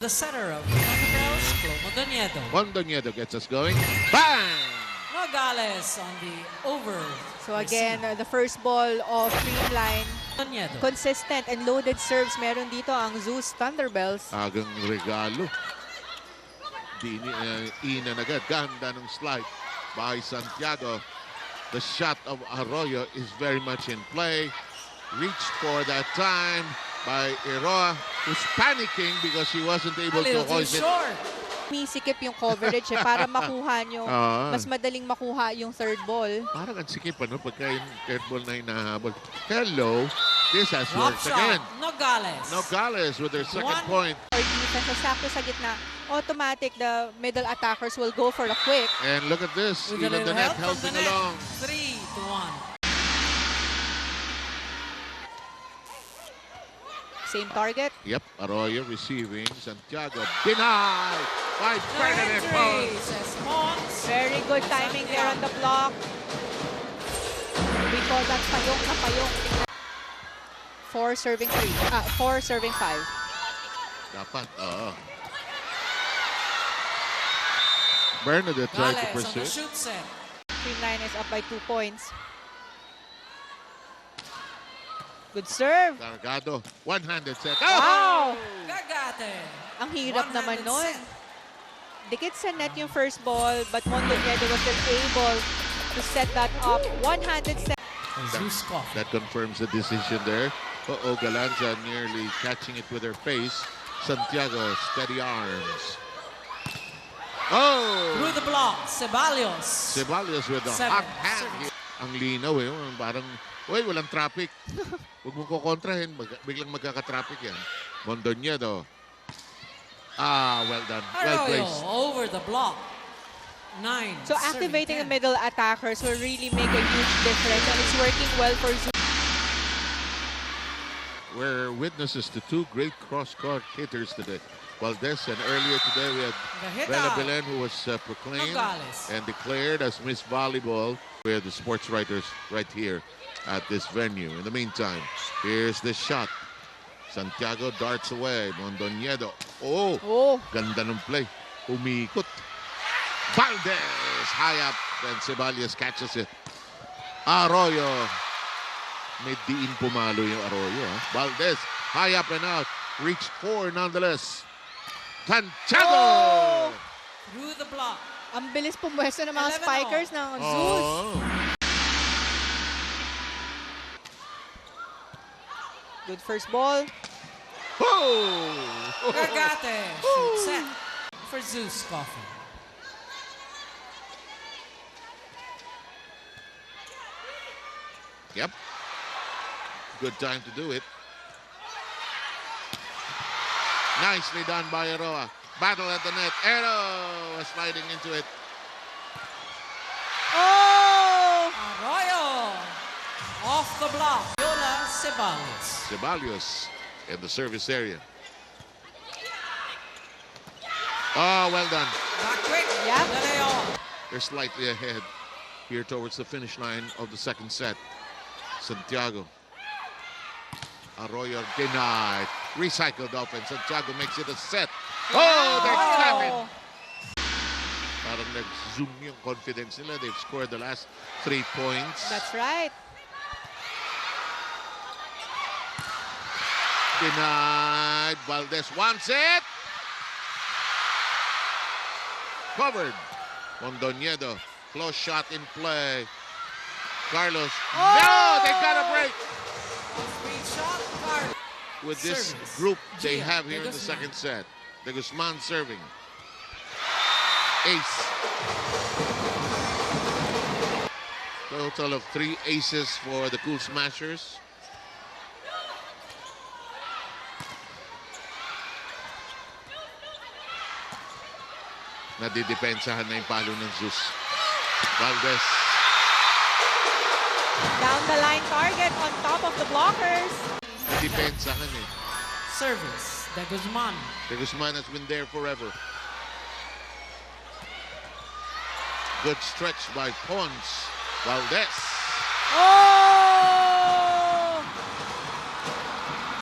The center of Thunderbells, Flo Mondoñedo. Mondoñedo gets us going. Bang! Nogales on the over. So again, the first ball of Streamline, Mondoñedo. consistent and loaded serves meron dito ang Zeus Thunderbells. Agang regalo. Ina agad. Ganda ng slide by Santiago. The shot of Arroyo is very much in play. Reached for that time by Iroa, who's panicking because he wasn't A able to little too hoist it. short. Misikip yung coverage para makuha nyo, mas madaling makuha yung third ball. Parang ang sikip pagka yung third ball na hinahabol. Hello, this has Drop worked shot. again. Nogales. Nogales with their second point. Or defense, so sakto sa gitna, automatic the middle attackers will go for the quick. And look at this, With a even little the net help from helping the net. along. 3-1. Same target. Yep, Arroyo receiving. Santiago denied by No Ferdinand entry, Pons. says Pons. Very good timing there on the block. We call that payong na payong. 4 serving 4 serving 5. Dapat, Bernadette tried to Nogales on the pursue. shoot set. Streamline is up by 2 points. Good serve. Cargado, one-handed set. Wow! Gagate. Ang hirap naman One-handed nun. set. Dikit sa net yung first ball, but Mondoñedo was still able to set that up. One-handed set. Zeus Coffee. That confirms the decision there. Galanza nearly catching it with her face. Santiago, steady arms. Oh! Through the block, Ceballos. Ceballos with the Seven. hot hand. Ang linaw parang, walang traffic. Huwag mo kukontrahin, biglang magkaka-traffic yan. Mondoñedo. Well done. Well Arroyo placed. over the block. 9. So activating the middle attackers will really make a huge difference, and it's working well for Zeus. We're witnesses to two great cross-court hitters today. Valdez, and earlier today we had The hitter. Bella Belen, who was proclaimed Nogales. and declared as Miss Volleyball. We're the sports writers right here at this venue. In the meantime, here's the shot. Santiago darts away. Mondoñedo. Oh, ganda ng play. Umiikot. Valdez high up, and Ceballos catches it. Arroyo. May diin pumalo yung Arroyo. Valdez high up and out. Reached 4 nonetheless. Santiago! Through the block. Ang bilis pumwesto ng mga 11-0. spikers ng Zeus. Good first ball. Oh! Gagate. Shoot set for Zeus Coffee. Yep. Good time to do it. Nicely done by Aroa. Battle at the net. Ero sliding into it. Oh! Arroyo off the block. Yola Ceballos. Ceballos in the service area. Oh, well done. Back quick. Yep. De Leon. They're slightly ahead here towards the finish line of the second set. Santiago. Arroyo denied. Recycled offense. Santiago makes it a set. Oh, they're clapping. Parang nag-zoom yung confidence nila. They've scored the last 3 points. That's right. Denied. Valdez wants it. Covered. Mondoñedo. Close shot in play. Carlos. No, they got a break. Free shot. Card. With this Service. group they Gia, have here De in the Guzman. second set. De Guzman serving. Ace. Total of 3 aces for the Cool Smashers. Nadidepensahan na yung palo ng Zeus. Valdez. Down the line target on top of the blockers. Nadidepensahan eh. Service. De Guzman. De Guzman has been there forever. Good stretch by Pons. Valdez. Oh!